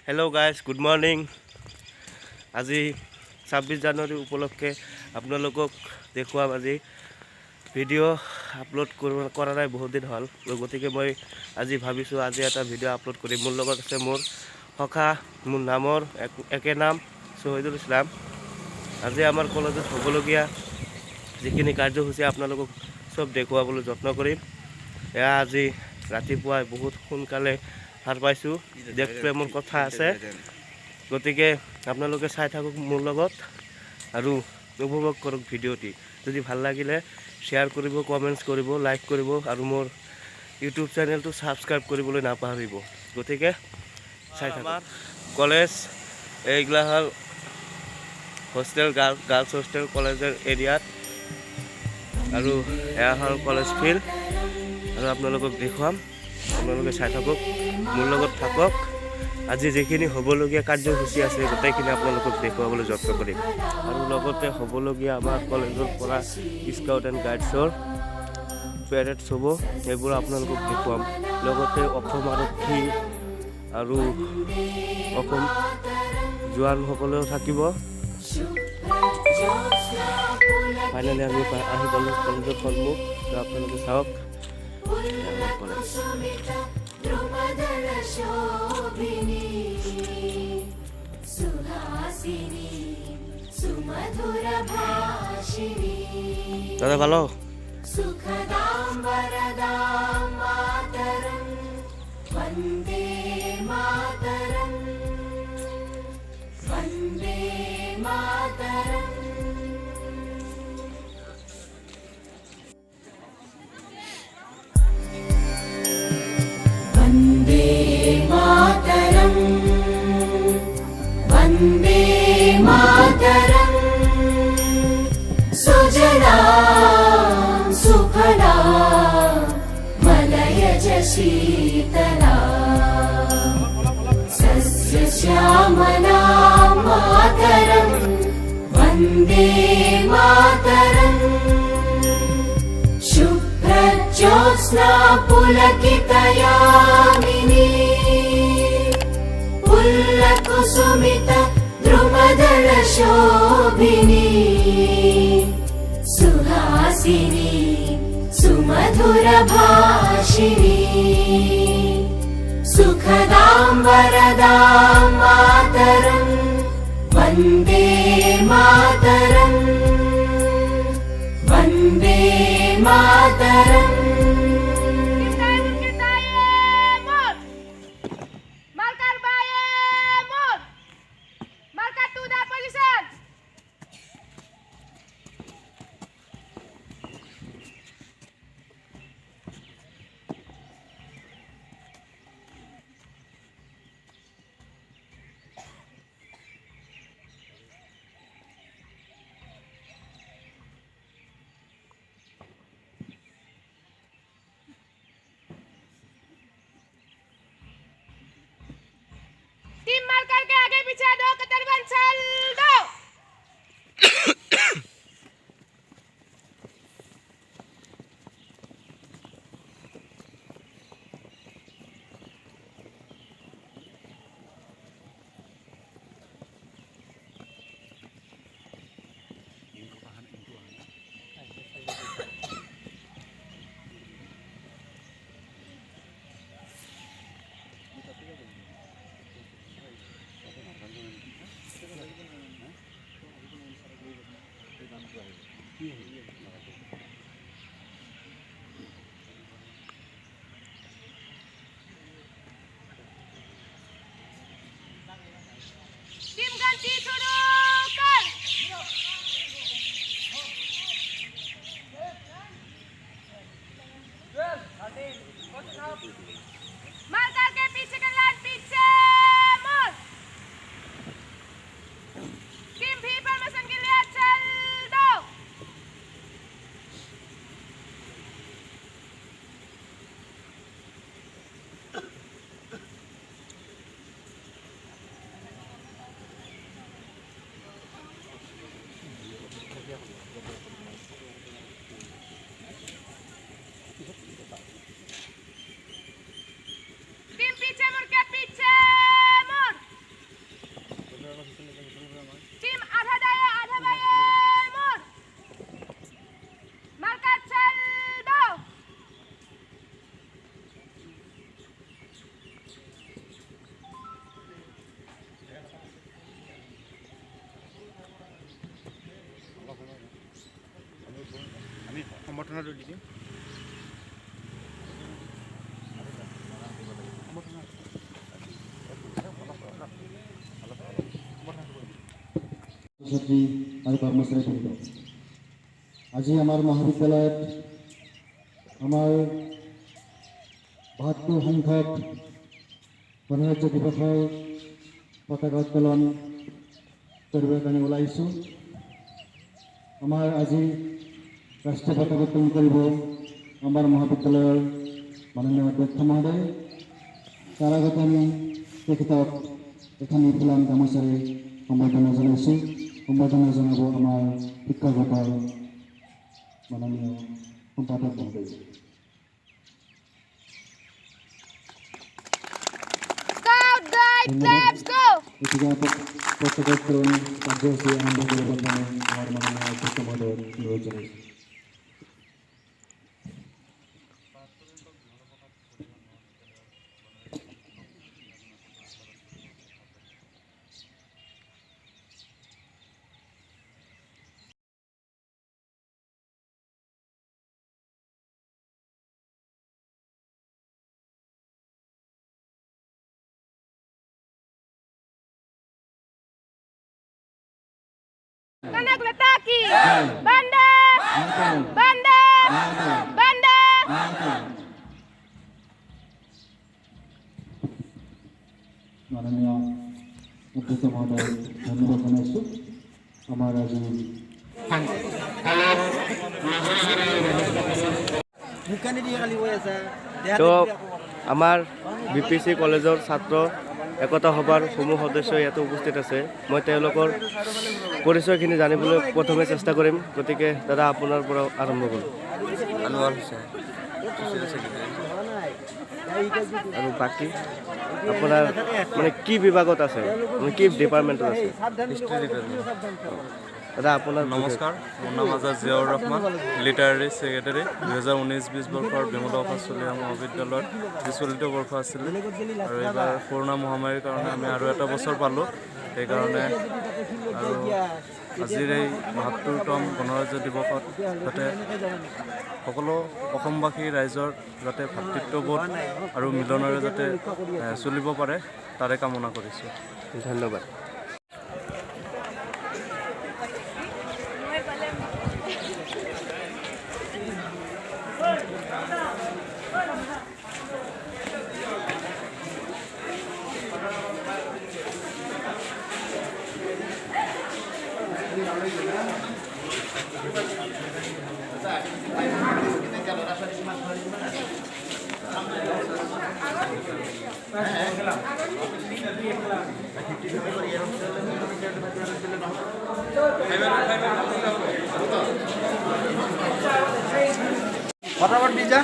Hello guys good morning. আজি 26 জানুৱাৰী উপলক্ষে আপোনালোকক দেখুৱাম। আজি ভিডিঅ' আপলোড কৰা নাই বহুত দিন হ'ল, গতিকে মই আজি ভাবিছোঁ আজি এটা ভিডিঅ' আপলোড কৰিম। মোৰ লগত আছে মোৰ সখা, মোৰ নামৰ একে নাম শহীদুল ইছলাম। আজি আমাৰ কলেজত হ'বলগীয়া যিখিনি কাৰ্যসূচী আপোনালোকক চব দেখুৱাবলৈ যত্ন কৰিম। এয়া আজি ৰাতিপুৱাই বহুত সোনকালে সাৰ পাইছোঁ, দেশ প্ৰেমৰ কথা আছে, গতিকে আপোনালোকে চাই থাকক মোৰ লগত আৰু উপভোগ কৰক ভিডিঅ'টি। যদি ভাল লাগিলে শ্বেয়াৰ কৰিব, কমেণ্টছ কৰিব, লাইক কৰিব আৰু মোৰ ইউটিউব চেনেলটো ছাবস্ক্ৰাইব কৰিবলৈ নাপাহৰিব। গতিকে চাই থাকক। কলেজ এইগিলা হ'ল হোষ্টেল, গাৰ্লছ হোষ্টেল কলেজৰ এৰিয়াত, আৰু এয়া হ'ল কলেজ ফিল্ড। আৰু আপোনালোকক দেখুৱাম, আপোনালোকে চাই থাকক, মোৰ লগত থাকক। আজি যিখিনি হ'বলগীয়া কাৰ্যসূচী আছে গোটেইখিনি আপোনালোকক দেখুৱাবলৈ যত্ন কৰিম। আৰু লগতে হ'বলগীয়া আমাৰ কলেজৰ পৰা স্কাউট এণ্ড গাইডছৰ পেৰেডছ হ'ব, সেইবোৰ আপোনালোকক দেখুৱাম। লগতে অসম আৰক্ষী আৰু অসম জোৱানসকলেও থাকিব। ফাইনেলি আমি আহি পালোঁ কলেজৰ সন্মুখ, আপোনালোকে চাওক। দাদা ভালো? वन्दे मातरम् सुजलां सुफलां मलयज शीतला सस्यश्यामलां मातरम् वन्दे मातरम् शुभ्रज्योत्स्ना पुलकितयामिनी कुसुमित द्रुमदल शोभिनी सुहासिनी सुमधुर भाषिणी सुखदां वरदां मातरम् वन्दे मातरम् वन्दे मातरम्। टीम मार्कर के आगे पीछे दो कतर बन चल दो। Team ganti sudah kan. Marker के पीछे का लाइन पीछे मोड़। टीम भी परमिशन के लिए चल दो। ছাত্ৰী আৰু কৰ্মচাৰীবৃন্দ, আজি আমাৰ মহাবিদ্যালয়ত আমাৰ ৭২ সংখ্যক গণৰাজ্য দিৱসৰ পতাকা উত্তোলন কৰিবৰ কাৰণে ওলাইছোঁ। আমাৰ আজি ৰাষ্ট্ৰীয় পতাকা উত্তোলন কৰিব আমাৰ মহাবিদ্যালয়ৰ মাননীয় অধ্যক্ষ মহোদয়। তাৰ আগতে আমি তেখেতক এখন ফুলাম গামোচাৰে সম্বৰ্ধনা জনাইছোঁ। সম্বৰ্ধনা জনাব আমাৰ শিক্ষকগণৰ মাননীয় সম্পাদক মহোদয়। Scout guide, labs, go! গতিকে পতাকা উত্তোলন কাৰ্যসূচী আৰম্ভ কৰিবৰ কাৰণে আমাৰ মাননীয় অধ্যক্ষ মহোদয়ক অনুৰোধ জনাইছোঁ। Kanak letaki! Banda! Banda! Banda! মাননীয় অধ্যক্ষ মহোদয় ধন্যবাদ জনাইছোঁ। আমাৰ আজি তো আমাৰ BPC কলেজৰ ছাত্ৰ একতা সভাৰ সমূহ সদস্য ইয়াতে উপস্থিত আছে। মই তেওঁলোকৰ পৰিচয়খিনি জানিবলৈ প্ৰথমে চেষ্টা কৰিম। গতিকে দাদা আপোনাৰ পৰা আৰম্ভ কৰোঁ। আনোৱাৰ হুছেইন আৰু বাকী আপোনাৰ মানে কি বিভাগত আছে, মানে কি ডিপাৰ্টমেণ্টত আছে? History department. দাদা আপোনাৰ নমস্কাৰ, মোৰ নাম আজাদ জিয়াউৰ ৰহমান, লিটাৰেৰী ছেক্ৰেটাৰী। 2019-20 বৰ্ষৰ বিমলা অফাচলীয়া মহাবিদ্যালয়ত যি চলিত বৰ্ষ আছিলে আৰু এইবাৰ কৰোণা মহামাৰীৰ কাৰণে আমি আৰু এটা বছৰ পালোঁ। সেইকাৰণে আৰু আজিৰ এই ৭২তম গণৰাজ্য দিৱসত যাতে সকলো অসমবাসী ৰাইজৰ যাতে ভাতৃত্ববোধ আৰু মিলনেৰে যাতে চলিব পাৰে তাৰে কামনা কৰিছোঁ। ধন্যবাদ। ফটাফট দি যা।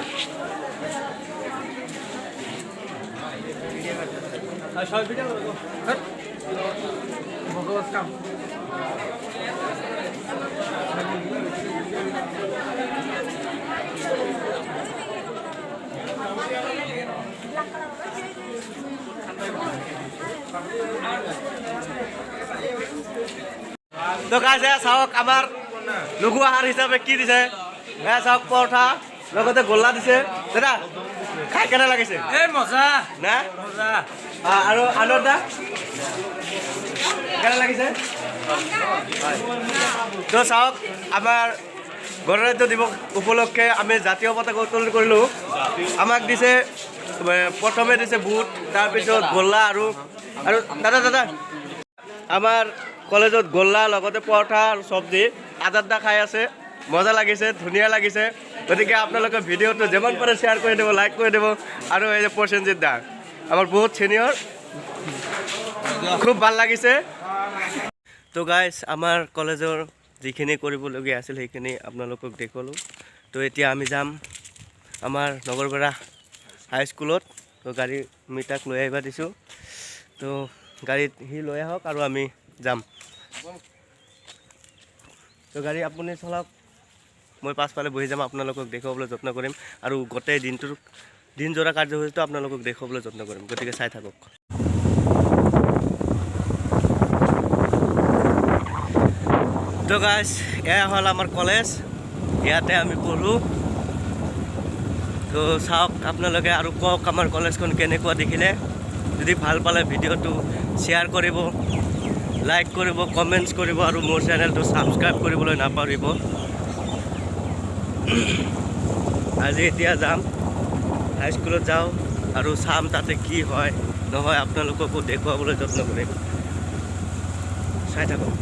তো গাইজ চাওক আমাৰ লঘু আহাৰ হিচাপে কি দিছে। চাওক পৰঠা লগতে গোল্লা দিছে। দাদা খাই কেনে লাগিছে? মজা না মজা। আৰু আনৰ দা কেনে লাগিছে? তো চাওক আমাৰ গণৰাজ্য দিৱস উপলক্ষে আমি জাতীয় পতাকা উত্তোলন কৰিলোঁ। আমাক দিছে প্ৰথমে দিছে বুট, তাৰপিছত গোল্লা আৰু দাদা আমাৰ কলেজত গোল্লা লগতে পৰঠা আৰু চব্জি আদাৰ দা খাই আছে। মজা লাগিছে, ধুনীয়া লাগিছে। গতিকে আপোনালোকে ভিডিঅ'টো যিমান পাৰে শ্বেয়াৰ কৰি দিব, লাইক কৰি দিব। আৰু এই যে প্ৰসেনজিৎ দা আমাৰ বহুত ছিনিয়ৰ, খুব ভাল লাগিছে। তো গাইজ আমাৰ কলেজৰ যিখিনি কৰিবলগীয়া আছিল সেইখিনি আপোনালোকক দেখুৱালোঁ। তো এতিয়া আমি যাম আমাৰ নগৰবেৰা হাইস্কুলত। তো গাড়ী আমি তাক লৈ আহিব দিছোঁ। তো গাড়ীত সি লৈ আহক আৰু আমি যাম। তো গাড়ী আপুনি চলাওক, মই পাছফালে বহি যাম। আপোনালোকক দেখুৱাবলৈ যত্ন কৰিম আৰু গোটেই দিনজোৰা কাৰ্যসূচীটো আপোনালোকক দেখুৱাবলৈ যত্ন কৰিম। গতিকে চাই থাকক। তো গাইজ এয়া হ'ল আমাৰ কলেজ। ইয়াতে আমি পঢ়োঁ। তো চাওক আপোনালোকে আৰু কওক আমাৰ কলেজখন কেনেকুৱা দেখিলে। যদি ভাল পালে ভিডিঅ'টো শ্বেয়াৰ কৰিব, লাইক কৰিব, কমেণ্টছ কৰিব আৰু মোৰ চেনেলটো ছাবস্ক্ৰাইব কৰিবলৈ নাপাহৰিব। আজি এতিয়া যাম, হাইস্কুলত যাওঁ আৰু চাম তাতে কি হয় নহয়, আপোনালোককো দেখুৱাবলৈ যত্ন কৰিম। চাই থাকক।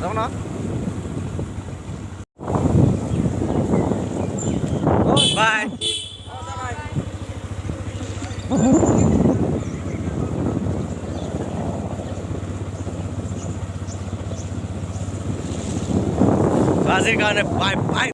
যাও না বাই। আজিৰ কাৰণে বাই বাই।